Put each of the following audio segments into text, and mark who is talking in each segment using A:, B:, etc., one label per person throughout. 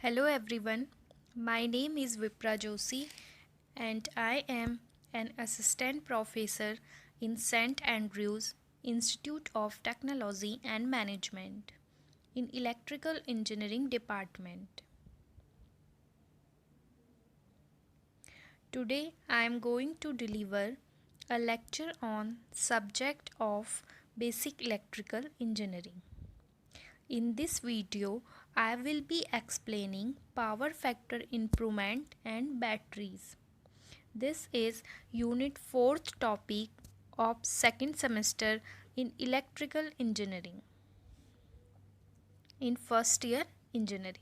A: Hello everyone, my name is Vipra Joshi and I am an assistant professor in St. Andrews Institute of Technology and Management in Electrical Engineering Department. Today I am going to deliver a lecture on subject of basic electrical engineering. In this video, I will be explaining power factor improvement and batteries. This is unit 4th topic of second semester in electrical engineering in first year engineering.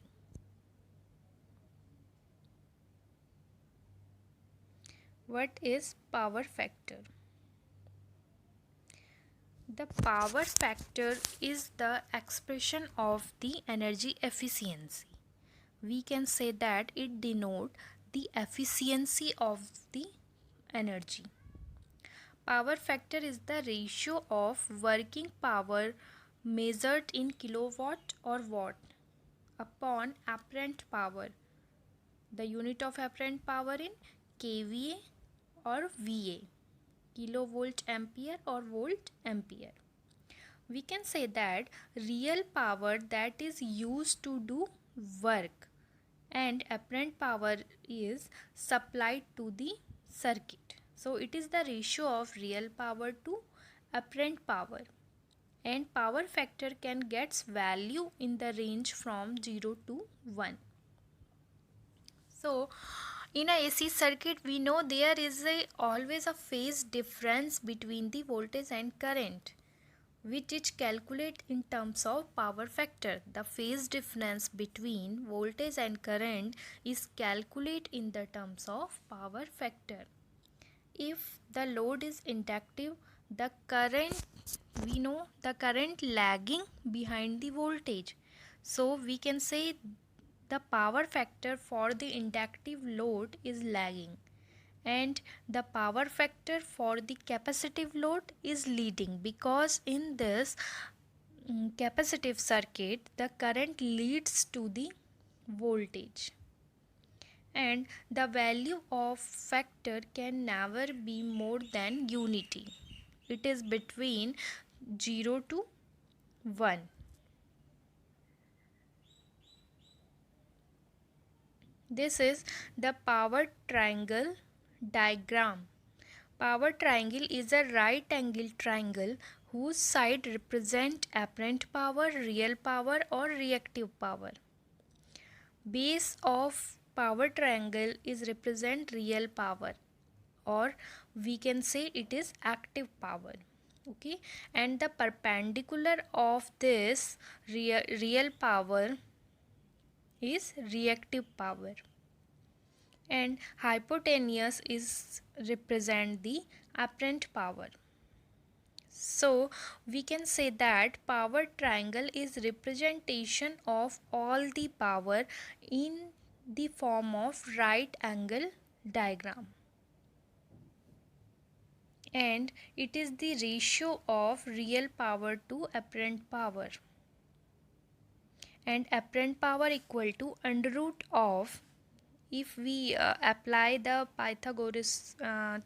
A: What is power factor? The power factor is the expression of the energy efficiency. We can say that it denotes the efficiency of the energy. Power factor is the ratio of working power measured in kilowatt or watt upon apparent power. The unit of apparent power in kVA or VA, kilovolt ampere or volt ampere. We can say that real power that is used to do work and apparent power is supplied to the circuit. So it is the ratio of real power to apparent power, and power factor can gets value in the range from 0 to 1. So in a AC circuit we know there is always a phase difference between the voltage and current, which is calculated in terms of power factor. The phase difference between voltage and current is calculated in the terms of power factor. If the load is inductive, the current, we know the current lagging behind the voltage. So we can say the power factor for the inductive load is lagging, and the power factor for the capacitive load is leading, because in this capacitive circuit the current leads to the voltage, and the value of factor can never be more than unity. It is between 0 to 1. This is the power triangle diagram. Power triangle is a right angle triangle whose side represent apparent power, real power or reactive power. Base of power triangle is represent real power, or we can say it is active power. Okay, and the perpendicular of this real power is reactive power, and hypotenuse is represent the apparent power. So we can say that power triangle is representation of all the power in the form of right angle diagram, and it is the ratio of real power to apparent power, and apparent power equal to under root of, if we apply the Pythagoras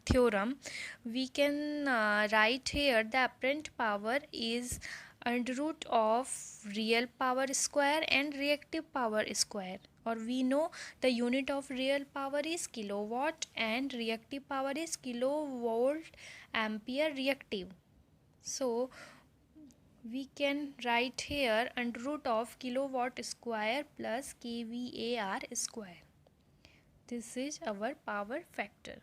A: theorem, we can write here the apparent power is under root of real power square and reactive power square, or we know the unit of real power is kilowatt and reactive power is kilovolt ampere reactive. So we can write here under root of kilowatt square plus kVAR square. This is our power factor.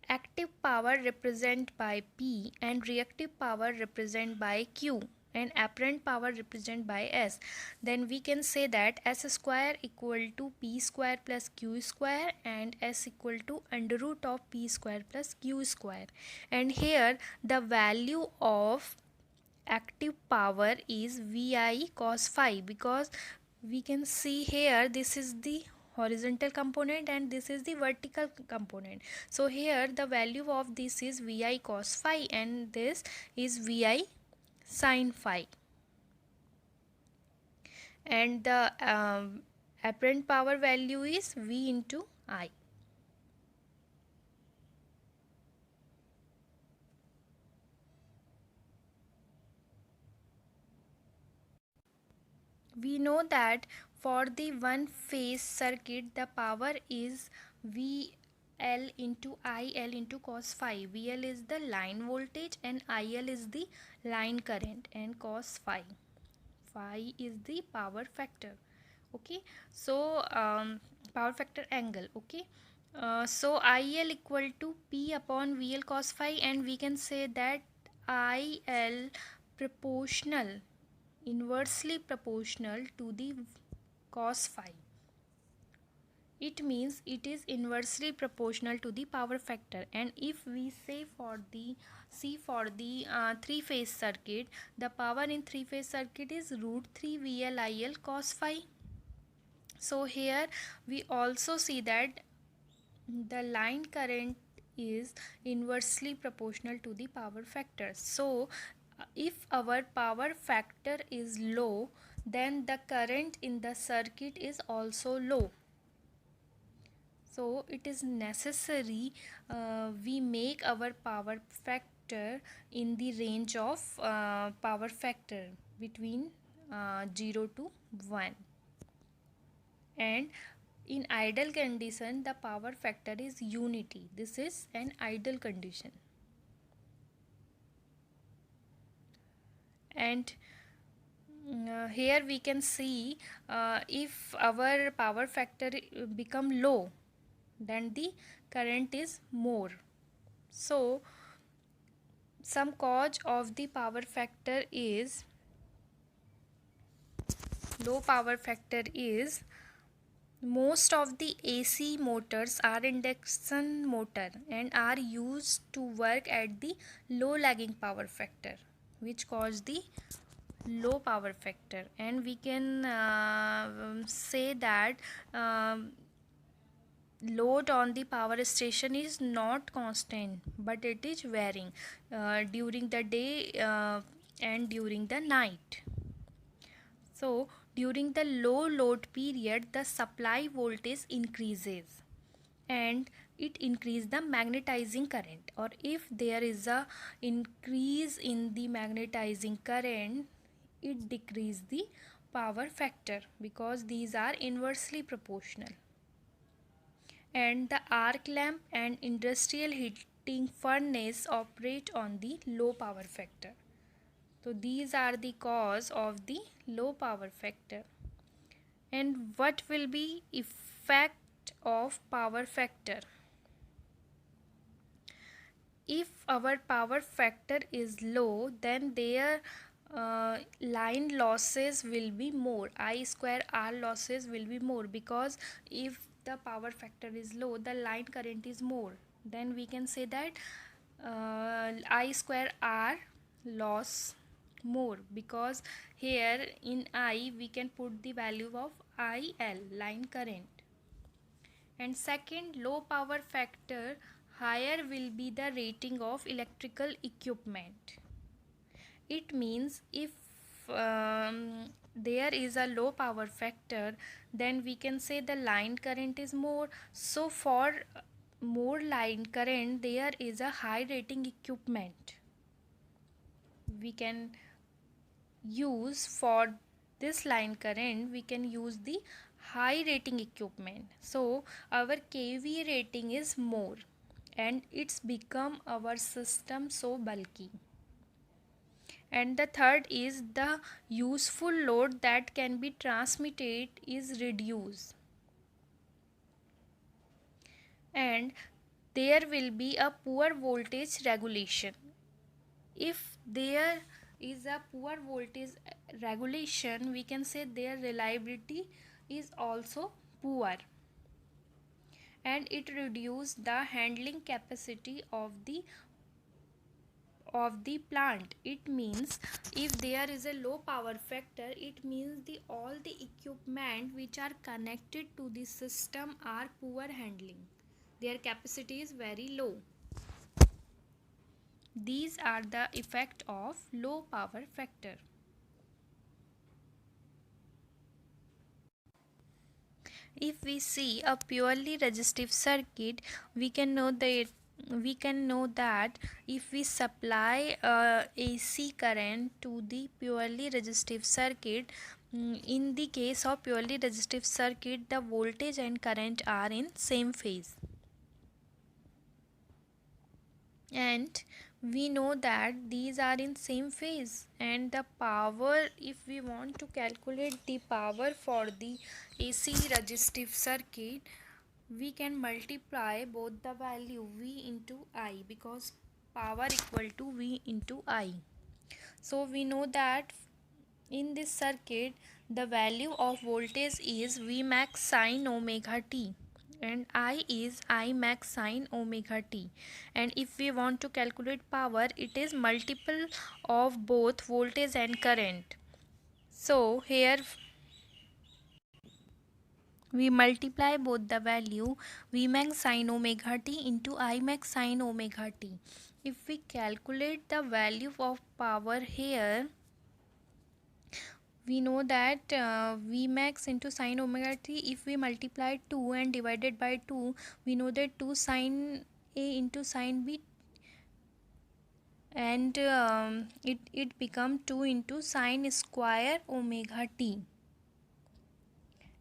A: Active power represented by P and reactive power represented by Q and apparent power represented by S. Then we can say that S square equal to P square plus Q square, and S equal to under root of P square plus Q square. And here the value of active power is VI cos phi, because we can see here this is the horizontal component and this is the vertical component. So here the value of this is VI cos phi and this is VI sin phi. and the apparent power value is V into I. We know that for the one phase circuit the power is VL into IL into cos phi. VL is the line voltage and IL is the line current, and cos phi. Phi is the power factor. Okay, so power factor angle. Okay, so IL equal to P upon VL cos phi, and we can say that IL proportional, inversely proportional to the cos phi. It means it is inversely proportional to the power factor. And if we say for the three phase circuit, the power in three phase circuit is root 3 VL cos phi. So here we also see that the line current is inversely proportional to the power factor. So if our power factor is low, then the current in the circuit is also low. So it is necessary we make our power factor in the range of power factor between 0 to 1. And in ideal condition the power factor is unity. This is an ideal condition. And here we can see if our power factor become low, then the current is more. So some cause of the power factor is low power factor is most of the AC motors are induction motor and are used to work at the low lagging power factor, which cause the low power factor. And we can say that load on the power station is not constant, but it is varying during the day and during the night. So during the low load period the supply voltage increases and it increases the magnetizing current, or if there is a increase in the magnetizing current, it decrease the power factor, because these are inversely proportional. And the arc lamp and industrial heating furnace operate on the low power factor. So these are the cause of the low power factor. And what will be effect of power factor? If our power factor is low, then their line losses will be more. I square R losses will be more, because if the power factor is low, the line current is more. Then we can say that I square R loss more, because here in I we can put the value of IL, line current. And second, low power factor, higher will be the rating of electrical equipment. It means if there is a low power factor, then we can say the line current is more. So for more line current, there is a high rating equipment we can use. For this line current we can use the high rating equipment. So our kVA rating is more and it's become our system so bulky. And the third is the useful load that can be transmitted is reduced, and there will be a poor voltage regulation. If there is a poor voltage regulation, we can say their reliability is also poor, and it reduces the handling capacity of the plant. It means if there is a low power factor, it means all the equipment which are connected to the system are poor handling, their capacity is very low. These are the effect of low power factor. If we see a purely resistive circuit, we can know that if we supply AC current to the purely resistive circuit, in the case of purely resistive circuit, the voltage and current are in same phase. And we know that these are in same phase, and the power, if we want to calculate the power for the AC resistive circuit, we can multiply both the value V into I, because power equal to V into I. So we know that in this circuit the value of voltage is V max sin omega t and I is I max sin omega t, and if we want to calculate power, it is multiple of both voltage and current. So here we multiply both the value V max sin omega t into I max sin omega t. If we calculate the value of power here, we know that V max into sin omega t, if we multiply 2 and divided by 2, we know that 2 sin A into sin B, and it become 2 into sin square omega t.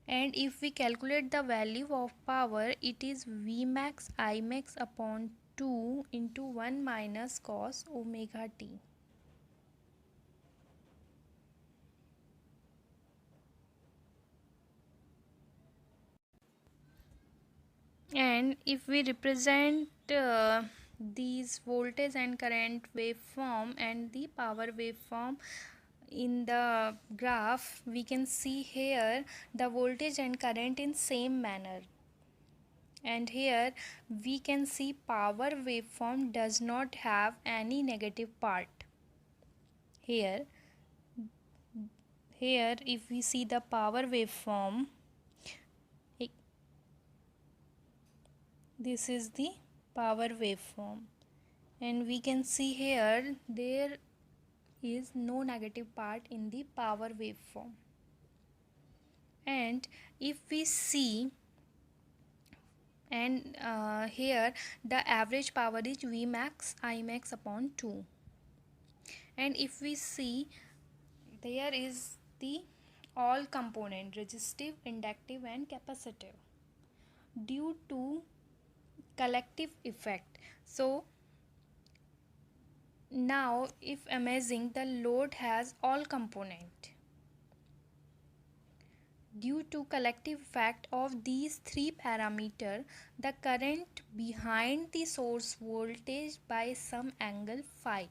A: And if we calculate the value of power, it is V max I max upon 2 into 1 minus cos omega t. And if we represent these voltage and current waveform and the power waveform in the graph, we can see here the voltage and current in same manner, and here we can see power waveform does not have any negative part. Here if we see the power waveform, this is the power waveform, and we can see here there is no negative part in the power waveform. And if we see, and here the average power is V max I max upon 2, and if we see, there is the all component resistive, inductive and capacitive due to collective effect. So now if imagine the load has all component, due to collective effect of these three parameters, the current behind the source voltage by some angle phi.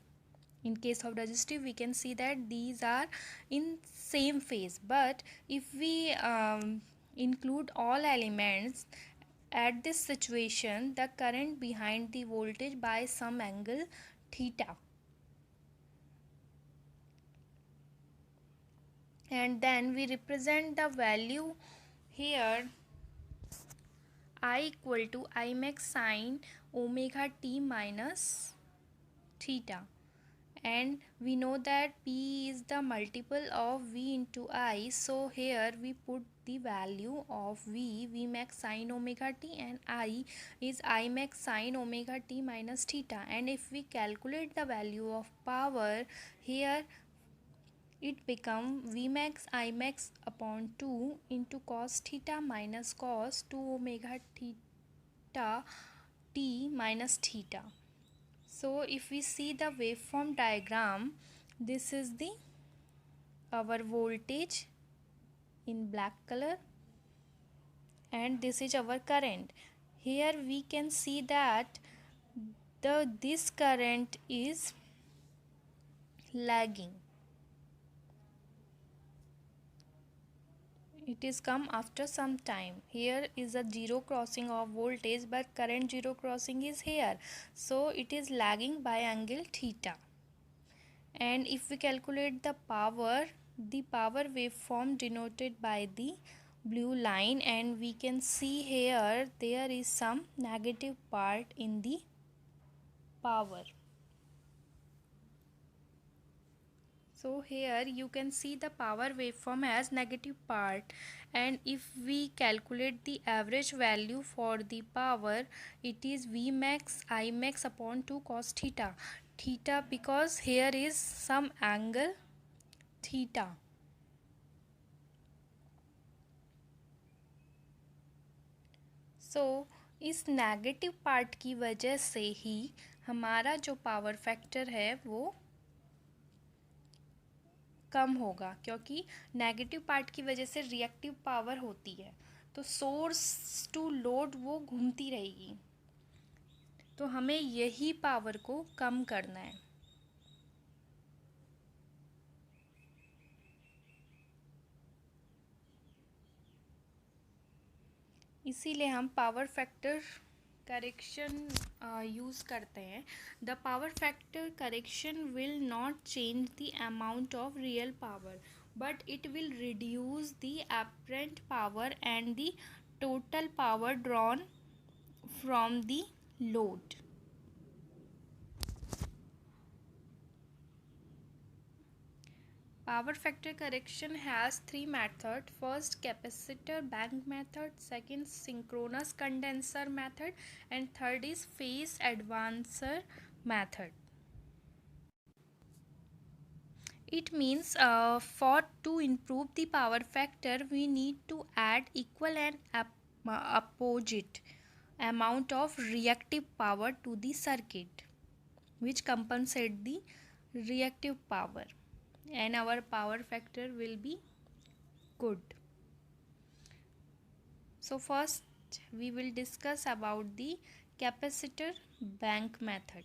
A: In case of resistive, we can see that these are in same phase, but if we include all elements, at this situation the current behind the voltage by some angle theta, and then we represent the value here I equal to I max sin omega t minus theta, and we know that P is the multiple of V into I, so here we put the value of V max sin omega t, and I is I max sin omega t minus theta, and if we calculate the value of power here, it become V max I max upon 2 into cos theta minus cos 2 omega theta t minus theta. So if we see the waveform diagram, this is the our voltage in black color, and this is our current. Here we can see that this current is lagging. It is come after some time. Here is a zero crossing of voltage, but current zero crossing is here, so it is lagging by angle theta. And if we calculate the power waveform denoted by the blue line, and we can see here there is some negative part in the power. So here you can see the power waveform as negative part, and if we calculate the average value for the power, it is V max I max upon 2 cos theta. Theta because here is some angle theta. So इस negative part की वजह से ही हमारा जो power factor है वो कम होगा, क्योंकि नेगेटिव पार्ट की वजह से रिएक्टिव पावर होती है, तो सोर्स टू लोड वो घूमती रहेगी, तो हमें यही पावर को कम करना है। इसीलिए हम पावर फैक्टर करेक्शन यूज़ करते हैं। The power factor correction will not change the amount of real power, but it will reduce the apparent power and the total power drawn from the load. Power factor correction has three methods. First, capacitor bank method. Second, synchronous condenser method. And third is phase advancer method. It means for to improve the power factor, we need to add equal and opposite amount of reactive power to the circuit, which compensate the reactive power, and our power factor will be good. So first we will discuss about the capacitor bank method.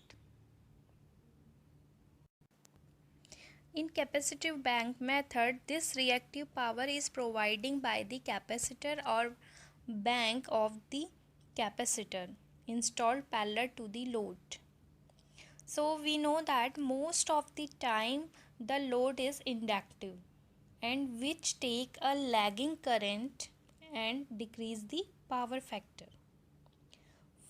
A: In capacitive bank method, this reactive power is providing by the capacitor or bank of the capacitor installed parallel to the load. So we know that most of the time the load is inductive, and which take a lagging current and decrease the power factor.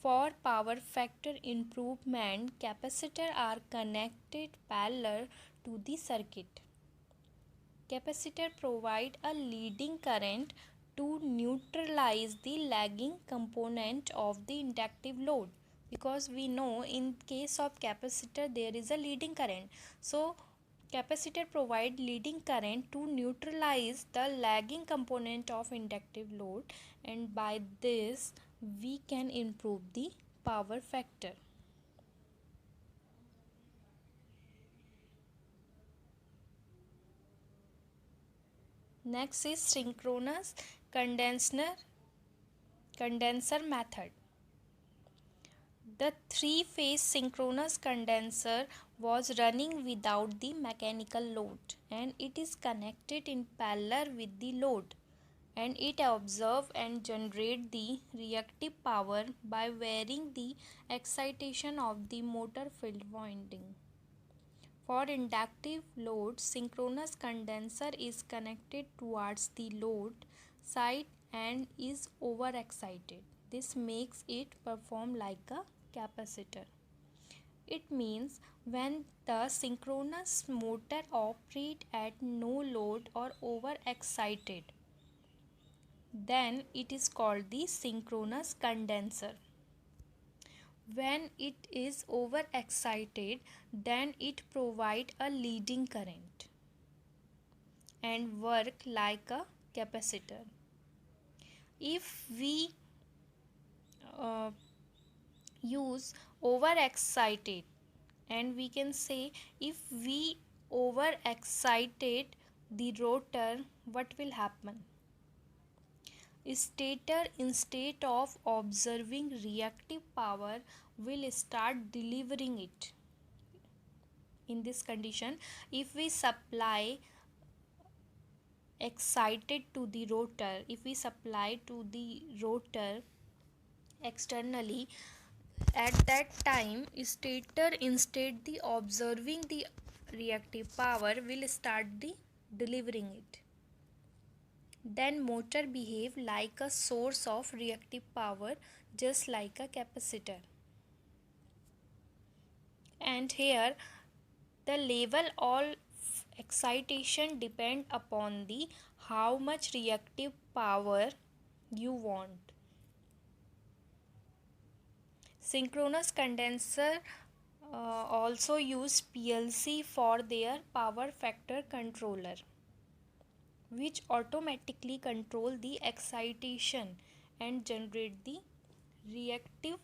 A: For power factor improvement, capacitors are connected parallel to the circuit. Capacitor provide a leading current to neutralize the lagging component of the inductive load, because we know in case of capacitor there is a leading current. So capacitor provide leading current to neutralize the lagging component of inductive load, and by this we can improve the power factor. Next is synchronous condenser method. The three-phase synchronous condenser was running without the mechanical load, and it is connected in parallel with the load, and it observes and generates the reactive power by varying the excitation of the motor field winding. For inductive load, synchronous condenser is connected towards the load side and is overexcited. This makes it perform like a capacitor. It means when the synchronous motor operates at no load or overexcited, then it is called the synchronous condenser. When it is overexcited, then it provides a leading current and work like a capacitor. If we use overexcited, and we can say if we overexcited the rotor, what will happen? Stator, instead of observing reactive power, will start delivering it. In this condition, if we supply excited to the rotor, if we supply to the rotor externally, at that time stator, instead the observing the reactive power, will start the delivering it. Then motor behave like a source of reactive power, just like a capacitor. And here the level excitation depend upon the how much reactive power you want. Synchronous condenser also use PLC for their power factor controller, which automatically control the excitation and generate the reactive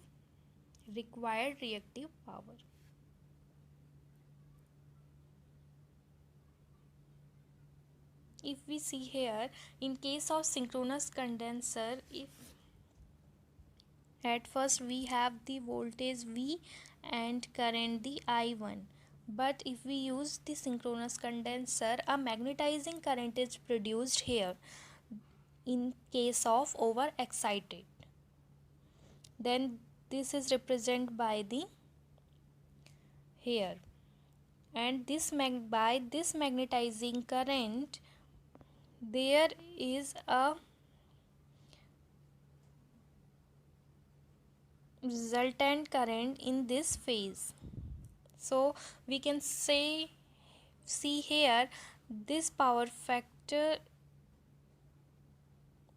A: required reactive power. If we see here, in case of synchronous condenser, if at first we have the voltage V and current the I1, but if we use the synchronous condenser, a magnetizing current is produced here in case of overexcited. Then this is represented by the here, and by this magnetizing current there is a resultant current in this phase. So we can see here, this power factor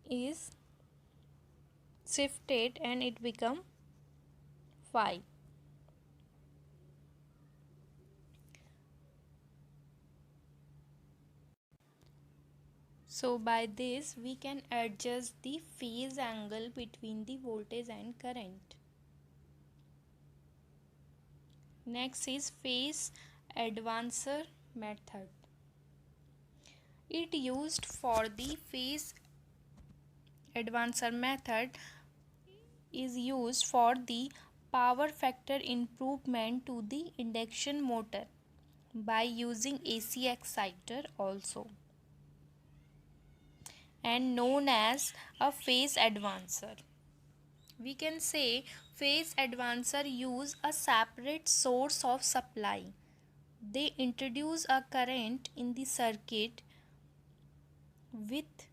A: is shifted and it become phi. So by this we can adjust the phase angle between the voltage and current. Next is phase advancer method. It used for the phase advancer method is used for the power factor improvement to the induction motor by using AC exciter also, and known as a phase advancer. We can say phase advancer use a separate source of supply. They introduce a current in the circuit with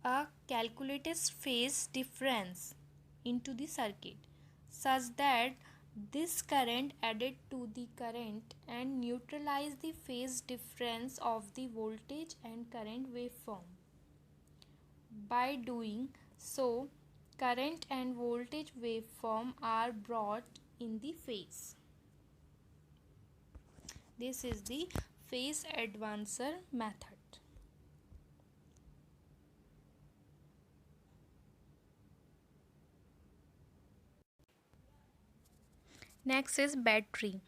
A: a calculated phase difference into the circuit, such that this current added to the current and neutralize the phase difference of the voltage and current waveform. By doing so, current and voltage waveform are brought in the phase. This is the phase advancer method. Next is battery.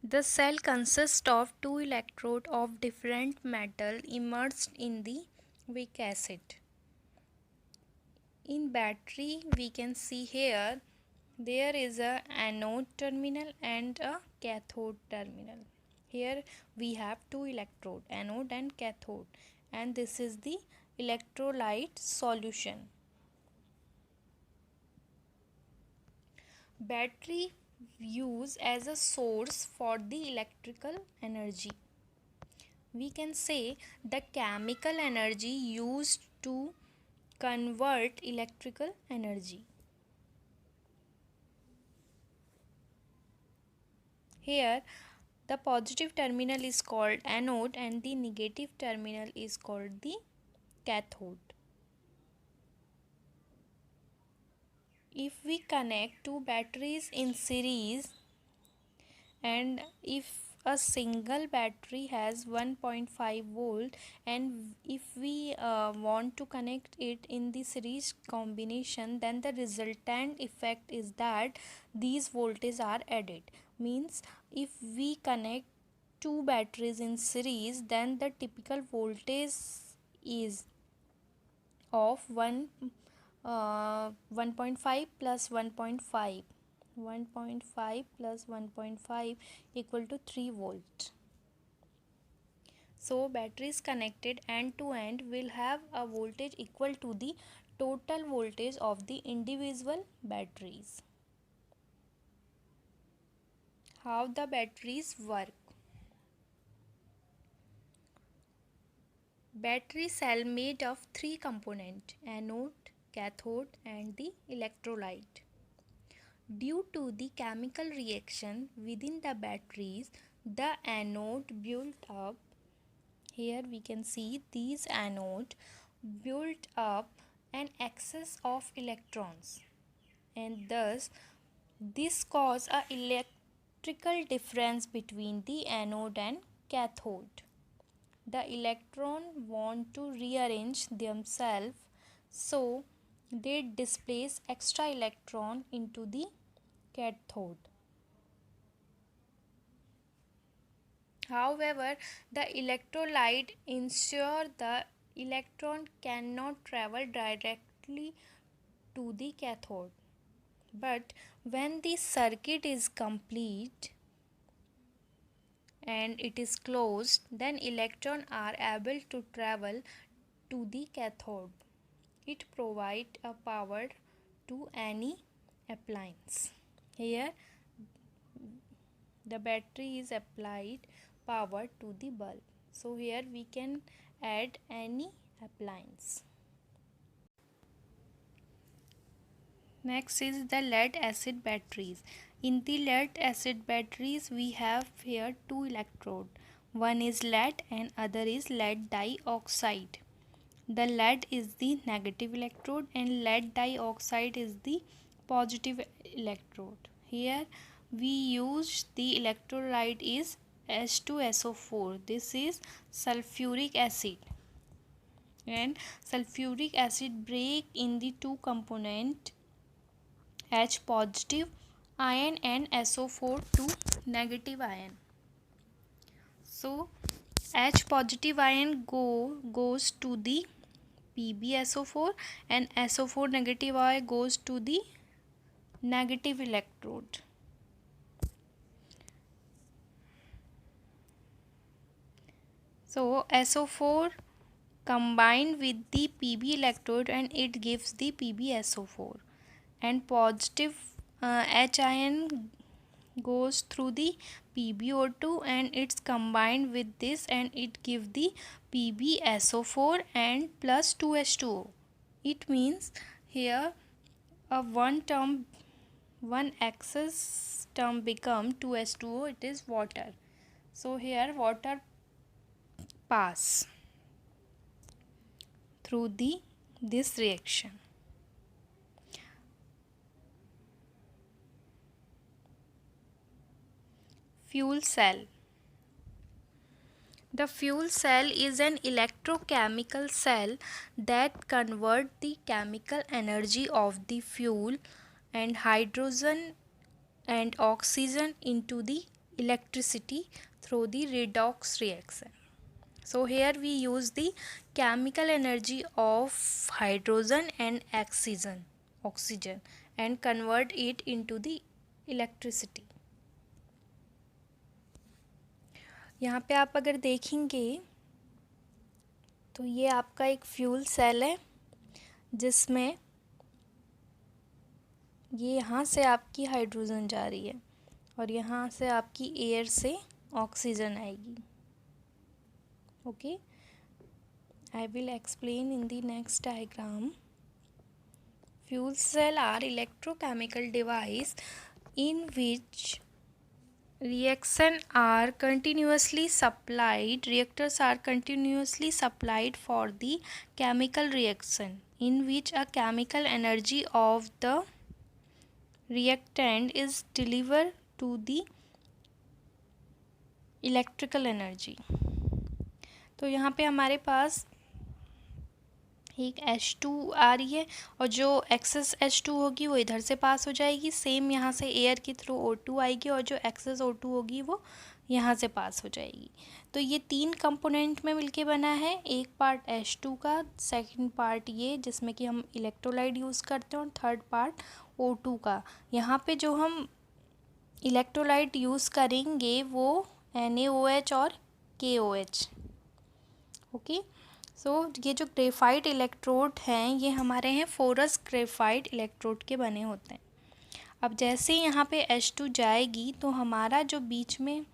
A: The cell consists of two electrodes of different metal immersed in the weak acid. In battery we can see here, there is a anode terminal and a cathode terminal. Here we have two electrode, anode and cathode, and this is the electrolyte solution. Battery used as a source for the electrical energy. We can say the chemical energy used to convert electrical energy. Here the positive terminal is called anode and the negative terminal is called the cathode. If we connect two batteries in series, and if a single battery has 1.5 volt, and if we want to connect it in the series combination, then the resultant effect is that these voltages are added. Means if we connect two batteries in series, then the typical voltage is of 1.5 plus 1.5, 1.5 plus 1.5 equal to 3 volt. So batteries connected end to end will have a voltage equal to the total voltage of the individual batteries. How the batteries work? Battery cell made of three components: anode, cathode and the electrolyte. Due to the chemical reaction within the batteries, the anode built up Here we can see these anode build up an excess of electrons, and thus this cause a electrical difference between the anode and cathode. The electron want to rearrange themselves, so they displace extra electron into the cathode. However, the electrolyte ensure the electron cannot travel directly to the cathode. But when the circuit is complete and it is closed, then electrons are able to travel to the cathode. It provides a power to any appliance. Here the battery is applied power to the bulb. So here we can add any appliance. Next is the lead acid batteries. In the lead acid batteries we have here two electrode. One is lead and other is lead dioxide. The lead is the negative electrode and lead dioxide is the positive electrode. Here we use the electrolyte is H2SO4. This is sulfuric acid, and sulfuric acid break in the two component H positive ion and SO4 to negative ion. So H positive ion goes to the PbSO4 and SO4 negative ion goes to the negative electrode. So SO4 combined with the Pb electrode and it gives the PbSO4, and positive H ion goes through the PbO2 and it's combined with this and it gives the PbSO4 and plus 2H2O. It means here a one excess term become 2H2O, it is water. So here water pass through this reaction. Fuel cell. The fuel cell is an electrochemical cell that converts the chemical energy of the fuel and hydrogen and oxygen into the electricity through the redox reaction. So here we use the chemical energy of hydrogen and oxygen and convert it into the electricity. यहाँ पे आप अगर देखेंगे तो ये आपका एक fuel cell है जिसमें ये यहाँ से आपकी हाइड्रोजन जा रही है और यहाँ से आपकी एयर से ऑक्सीजन आएगी. Okay, I will explain in the next diagram. Fuel cell are electrochemical device in which reactors are continuously supplied for the chemical reaction, in which a chemical energy of the reactant is delivered to the electrical energy. तो यहाँ पे हमारे पास एक H2 आ रही है और जो access H2 होगी वो इधर से पास हो जाएगी. सेम यहाँ से एयर के थ्रू O2 आएगी और जो एक्सेस O2 होगी वो यहाँ से पास हो जाएगी. तो ये तीन कंपोनेंट में मिलके बना है. एक पार्ट H2 का, सेकंड पार्ट ये जिसमें कि हम इलेक्ट्रोलाइट यूज़ करते हैं और थर्ड पार्ट O2 का. यहाँ पे जो हम इलेक्ट्रोलाइट यूज़ करेंगे वो NaOH और KOH. ओके, सो ये जो ग्रेफाइट इलेक्ट्रोड हैं ये हमारे हैं फोरस ग्रेफाइट इलेक्ट्रोड के बने होते हैं. अब जैसे यहाँ पे H2 जाएगी तो हमारा जो बीच में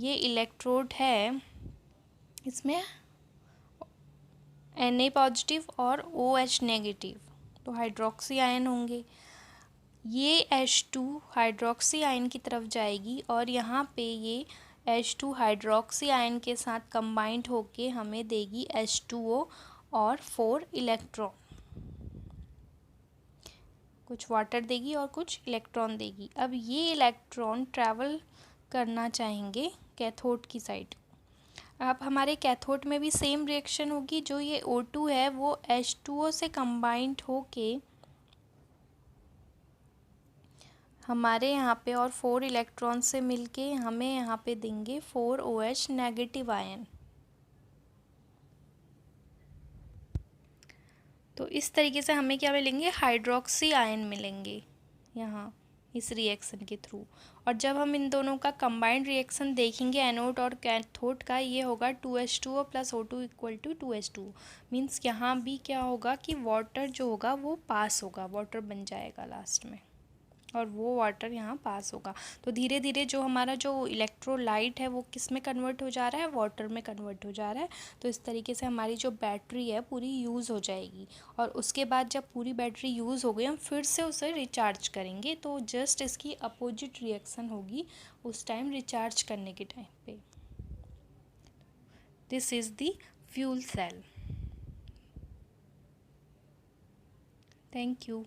A: ये इलेक्ट्रोड है इसमें Na पॉजिटिव और OH नेगेटिव, तो हाइड्रोक्सी आयन होंगे. ये H2 हाइड्रोक्सी आयन की तरफ जाएगी और यहाँ पे ये H2 हाइड्रोक्सी आयन के साथ कंबाइंड होके हमें देगी H2O और 4 इलेक्ट्रॉन, कुछ वाटर देगी और कुछ इलेक्ट्रॉन देगी। अब ये इलेक्ट्रॉन ट्रैवल करना चाहेंगे कैथोड की साइड। अब हमारे कैथोड में भी सेम रिएक्शन होगी, जो ये O2 है वो H2O से कंबाइंड होके हमारे यहाँ पे और 4 इलेक्ट्रॉन से मिलके हमें यहाँ पे देंगे 4OH नेगेटिव आयन। तो इस तरीके से हमें क्या मिलेंगे, हाइड्रोक्सी आयन मिलेंगे यहाँ इस रिएक्शन के थ्रू। और जब हम इन दोनों का कंबाइंड रिएक्शन देखेंगे एनोड और कैथोड का, ये होगा 2H2O + O2 = 2H2। मीन्स यहाँ भी क्या होगा कि वाटर जो होगा वो पास होगा, वाटर बन जाएगा लास्ट में, और वो वाटर यहाँ पास होगा। तो धीरे धीरे जो हमारा जो इलेक्ट्रोलाइट है वो किस में कन्वर्ट हो जा रहा है, वाटर में कन्वर्ट हो जा रहा है। तो इस तरीके से हमारी जो बैटरी है पूरी यूज़ हो जाएगी। और उसके बाद जब पूरी बैटरी यूज़ हो गई, हम फिर से उसे रिचार्ज करेंगे। तो जस्ट इसकी अपोजिट रिएक्शन होगी उस टाइम रिचार्ज करने के टाइम पे। This is the fuel sale. Thank you.